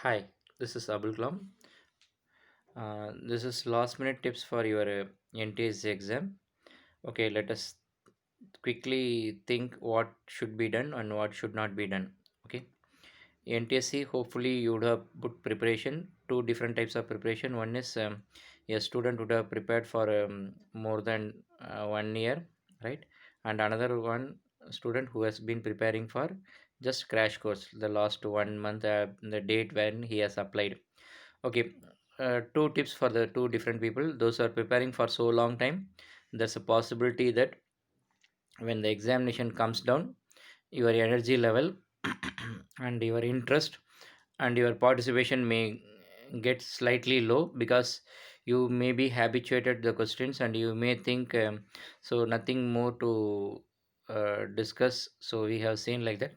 Hi, this is Abul Kalam. This is last minute tips for your NTSE exam. Okay, let us quickly think what should be done and what should not be done. Okay, NTSE, hopefully you would have put preparation, two different types of preparation. One is a student would have prepared for more than 1 year, right? And another one student who has been preparing for just crash course the last 1 month, the date when he has applied. Okay, two tips for the two different people. Those who are preparing for so long time, there's a possibility that when the examination comes down, your energy level and your interest and your participation may get slightly low because you may be habituated the questions and you may think so nothing more to discuss, so we have seen like that.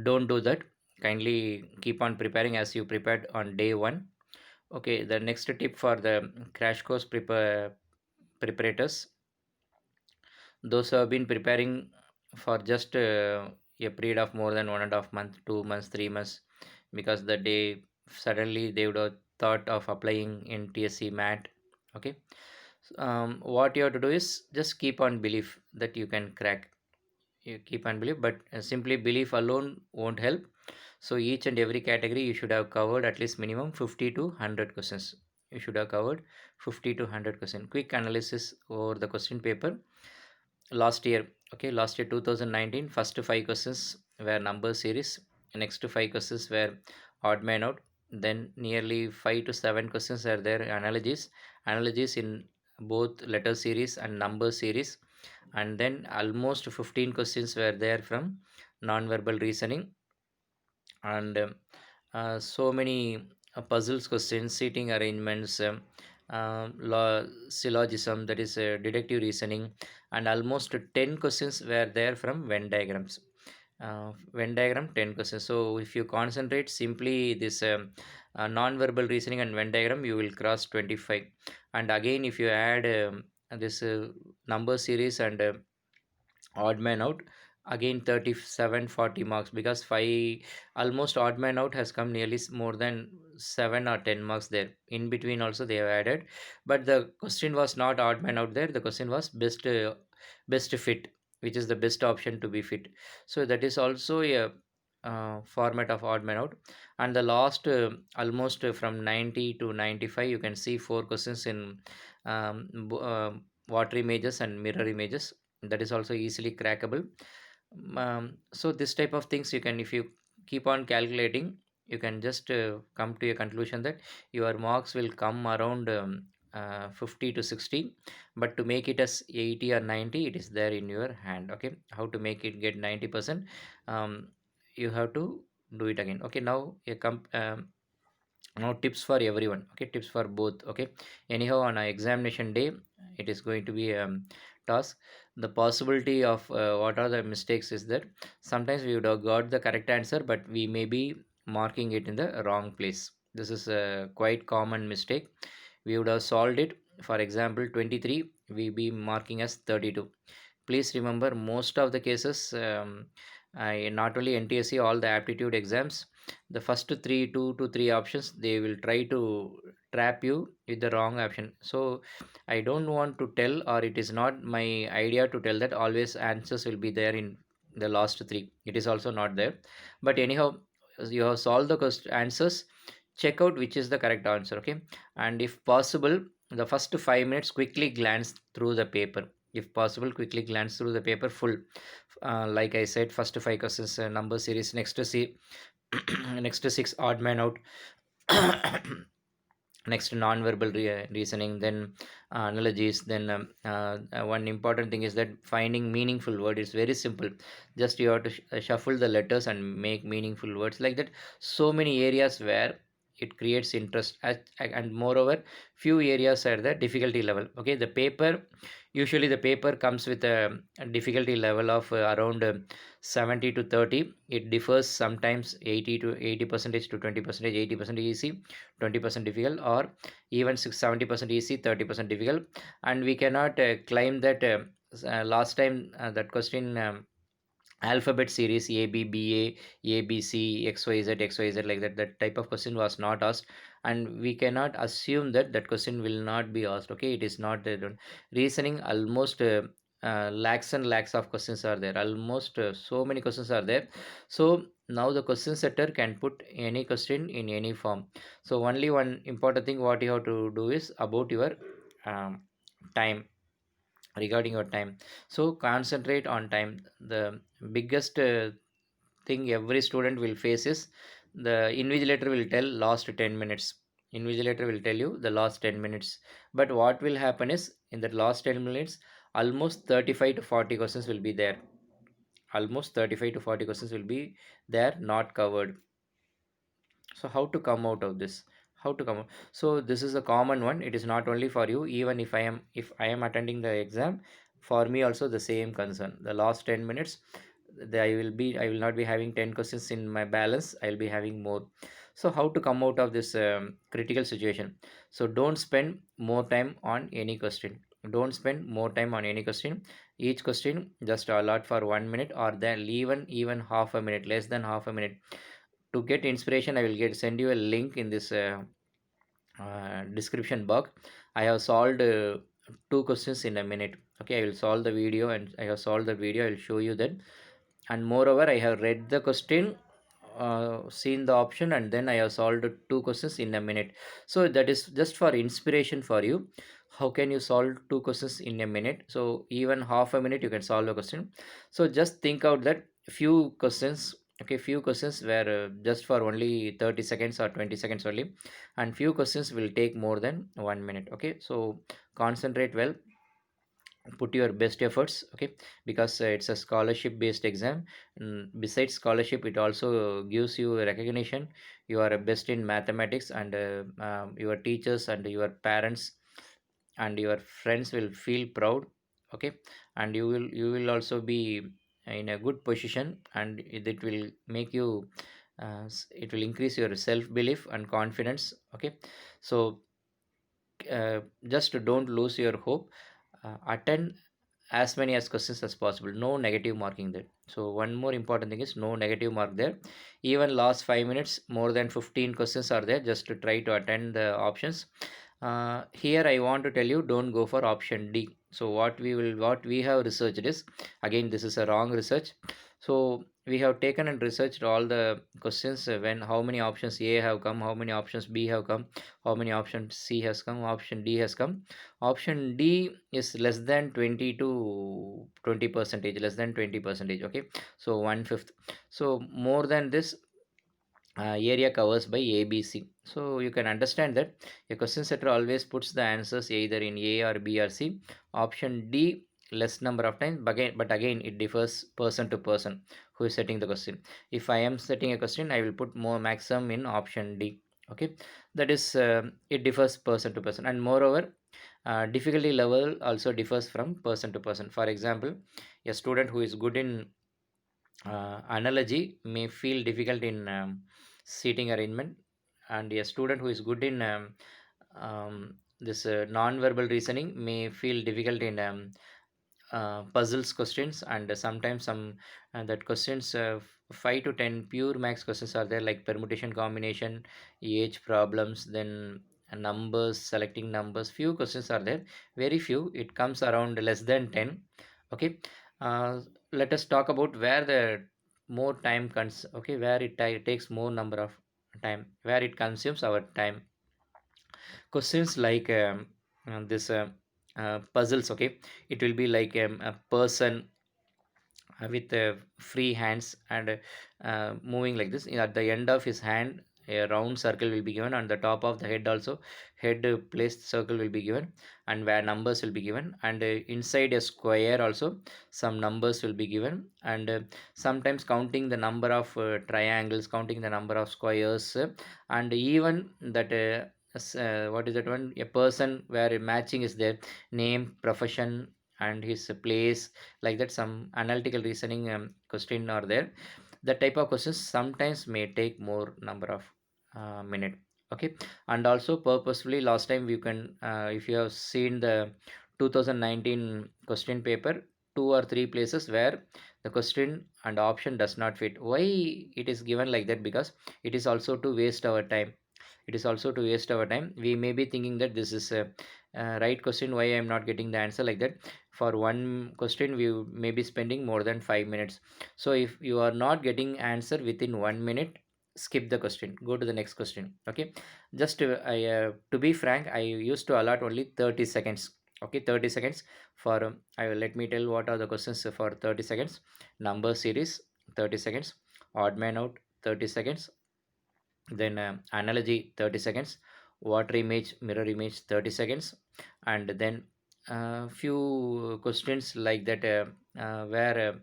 Don't do that. Kindly keep on preparing as you prepared on day one. Okay, the next tip for the crash course preparators, those who have been preparing for just a period of more than 1.5 month, 2 months, 3 months, because the day suddenly they would have thought of applying in TSC MAT. Okay, what you have to do is just keep on belief that you can crack. You keep on belief, but simply belief alone won't help. So each and every category you should have covered at least minimum 50 to 100 questions. You should have covered 50 to 100 questions. Quick analysis over the question paper last year. Okay, last year 2019, first five questions were number series, next five questions were odd man out, then nearly 5 to 7 questions are there analogies in both letter series and number series, and then almost 15 questions were there from non-verbal reasoning, and so many puzzles questions, seating arrangements, syllogism, that is deductive reasoning, and almost 10 questions were there from Venn diagrams. Venn diagram 10 questions. So if you concentrate simply this non-verbal reasoning and Venn diagram, you will cross 25. And again, if you add this number series and odd man out, again 37 40 marks, because 5 almost odd man out has come nearly more than 7 or 10 marks there. In between also they have added, but the question was not odd man out there. The question was best fit, which is the best option to be fit. So that is also a format of odd man out. And the last almost from 90 to 95, you can see four questions in water images and mirror images. That is also easily crackable. So this type of things you can, if you keep on calculating, you can just come to a conclusion that your marks will come around 50 to 60. But to make it as 80 or 90, it is there in your hand. Okay, how to make it get 90%, um, you have to do it again. Okay, now tips for everyone. Okay, tips for both. Okay, anyhow on a examination day it is going to be task. The possibility of what are the mistakes is that sometimes we would have got the correct answer, but we may be marking it in the wrong place. This is a quite common mistake. We would have solved it, for example 23, we be marking as 32. Please remember, most of the cases, not only NTSC, all the aptitude exams, the first three, two to three options, they will try to trap you with the wrong option. So I don't want to tell, or it is not my idea to tell that always answers will be there in the last three. It is also not there. But anyhow, you have solved the answers, check out which is the correct answer. Okay, and if possible, the first 5 minutes quickly glance through the paper. If possible, quickly glance through the paper full. Like I said, first five questions number series, next to see next to six odd man out, next non-verbal reasoning, then analogies, then one important thing is that finding meaningful word is very simple. Just you have to shuffle the letters and make meaningful words like that. So many areas where it creates interest, and moreover few areas are the difficulty level. Okay, the paper, usually the paper comes with a difficulty level of around 70 to 30. It differs sometimes 80 to 80 percentage to 20 percentage, 80% easy, 20% difficult, or even 70% easy, 30% difficult. And we cannot claim that last time that question alphabet series A B B A B C X Y Z X Y Z, like that. That type of question was not asked, and we cannot assume that that question will not be asked. Okay, it is not there. Reasoning, almost lakhs and lakhs of questions are there, almost so many questions are there. So now the question setter can put any question in any form. So only one important thing what you have to do is about your um, time, regarding your time. So concentrate on time. The biggest thing every student will face is the invigilator will tell last 10 minutes. Invigilator will tell you the last 10 minutes, but what will happen is in that last 10 minutes almost 35 to 40 questions will be there. Almost 35 to 40 questions will be there, not covered. So how to come out of this? How to come out? So this is a common one. It is not only for you. Even if I am attending the exam, for me also the same concern. The last 10 minutes, I will not be having 10 questions in my balance. I'll be having more. So how to come out of this critical situation? So don't spend more time on any question. Don't spend more time on any question. Each question just allot for 1 minute, or then even half a minute, less than half a minute. To get inspiration, I will get send you a link in this description box. I have solved two questions in a minute. Okay, I will solve the video, and I have solved the video. I will show you that. And moreover, I have read the question, seen the option, and then I have solved two questions in a minute. So that is just for inspiration for you. How can you solve two questions in a minute? So even half a minute you can solve a question. So just think out that few questions. Okay, few questions were just for only 30 seconds or 20 seconds only, and few questions will take more than 1 minute. Okay, so concentrate well, put your best efforts. Okay, because it's a scholarship based exam. Besides scholarship, it also gives you recognition. You are a best in mathematics, and your teachers and your parents and your friends will feel proud. Okay, and you will also be in a good position, and it will make you it will increase your self belief and confidence. Okay, so just don't lose your hope. Attend as many as questions as possible. No negative marking there. So one more important thing is no negative mark there. Even last 5 minutes, more than 15 questions are there, just to try to attend the options. Here I want to tell you, don't go for option D. So what we have researched is, again this is a wrong research. So we have taken and researched all the questions, when how many options A have come, how many options B have come, how many options C has come, option D has come. Option D is less than 20 to 20 percentage, less than 20 percentage. Okay, so one fifth. So more than this area covers by ABC. So you can understand that a question setter always puts the answers either in A or B or C. Option D less number of times, but again it differs person to person who is setting the question. If I am setting a question, I will put more maximum in option D. Okay, that is it differs person to person, and moreover difficulty level also differs from person to person. For example, a student who is good in analogy may feel difficult in seating arrangement, and a student who is good in this non-verbal reasoning may feel difficult in puzzles questions. And sometimes some that questions 5 to 10 pure max questions are there, like permutation combination, age problems, then numbers, selecting numbers. Few questions are there, very few. It comes around less than 10. Okay, uh, let us talk about where the more time okay, where it takes more number of time, where it consumes our time. Questions like this puzzles. Okay, it will be like a person with free hands, and moving like this. At the end of his hand, a round circle will be given. On the top of the head also, head placed circle will be given, and where numbers will be given. And inside a square also, some numbers will be given. And sometimes counting the number of triangles, counting the number of squares, and even that what is that one, a person where a matching is there, name, profession, and his place, like that. Some analytical reasoning question are there. That type of questions sometimes may take more number of minute. Okay, and also purposefully, last time you can if you have seen the 2019 question paper, two or three places where the question and option does not fit. Why it is given like that? Because it is also to waste our time. It is also to waste our time. We may be thinking that this is a right question, why I am not getting the answer, like that. For one question we may be spending more than 5 minutes. So if you are not getting answer within 1 minute, skip the question, go to the next question. Okay, just to be frank, I used to allot only 30 seconds. Okay, 30 seconds for I will, let me tell what are the questions for 30 seconds. Number series, 30 seconds. Odd man out, 30 seconds. Then analogy, 30 seconds. Water image, mirror image, 30 seconds. And then few questions like that, where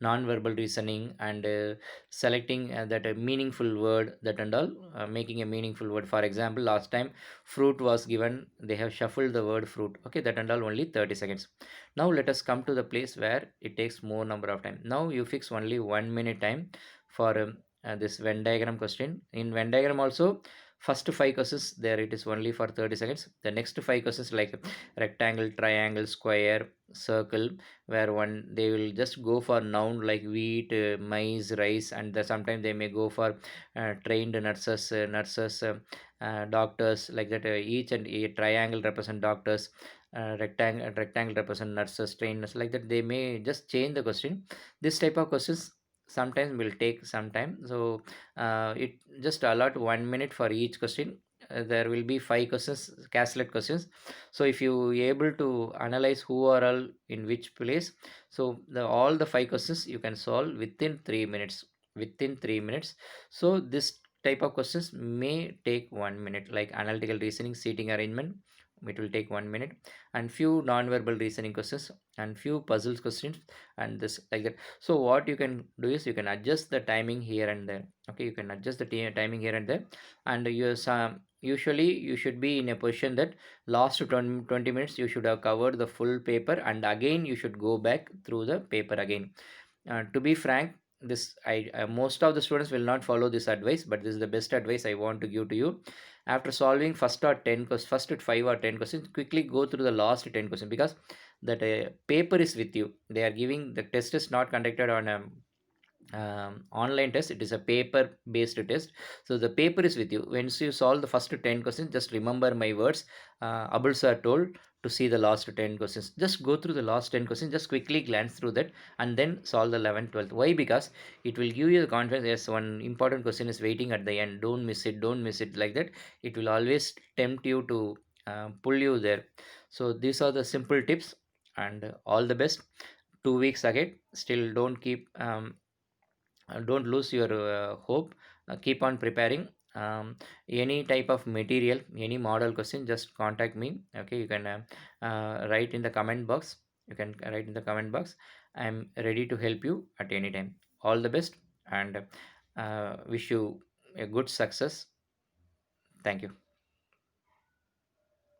non-verbal reasoning, and selecting that a meaningful word, that and all, making a meaningful word. For example, last time fruit was given, they have shuffled the word fruit. Okay, that and all, only 30 seconds. Now let us come to the place where it takes more number of time. Now you fix only 1 minute time for this Venn diagram question. In Venn diagram also, first five questions there, it is only for 30 seconds. The next five questions like rectangle, triangle, square, circle, where one they will just go for noun like wheat, maize, rice, and sometimes they may go for trained nurses, doctors, like that. Each and a triangle represent doctors, rectangle represent nurses, trainers, like that. They may just change the question. This type of questions sometimes will take some time. So it just allot 1 minute for each question. There will be five questions, caslet questions. So if you able to analyze who are all in which place, so the all the five questions you can solve within 3 minutes. Within 3 minutes. So this type of questions may take 1 minute, like analytical reasoning, seating arrangement, it will take 1 minute. And few non-verbal reasoning questions, and few puzzles questions, and this, like that. So what you can do is you can adjust the timing here and there. Okay, you can adjust the timing here and there. And you usually you should be in a position that last 20 minutes you should have covered the full paper, and again you should go back through the paper again. To be frank, this I most of the students will not follow this advice, but this is the best advice I want to give to you. After solving first 5 or 10 questions, quickly go through the last 10 questions, because that paper is with you. They are giving, the test is not conducted on online test, it is a paper based test. So the paper is with you. Once you solve the first 10 questions, just remember my words. Abul sir told to see the last 10 questions. Just go through the last 10 questions, just quickly glance through that, and then solve the 11th, 12th. Why? Because it will give you the confidence. Yes, one important question is waiting at the end, don't miss it, don't miss it, like that. It will always tempt you to pull you there. So these are the simple tips, and all the best. 2 weeks ahead, still don't lose your hope. Keep on preparing. Any type of material, any model question, just contact me. Okay, you can write in the comment box. You can write in the comment box. I'm ready to help you at any time. All the best, and wish you a good success. Thank you.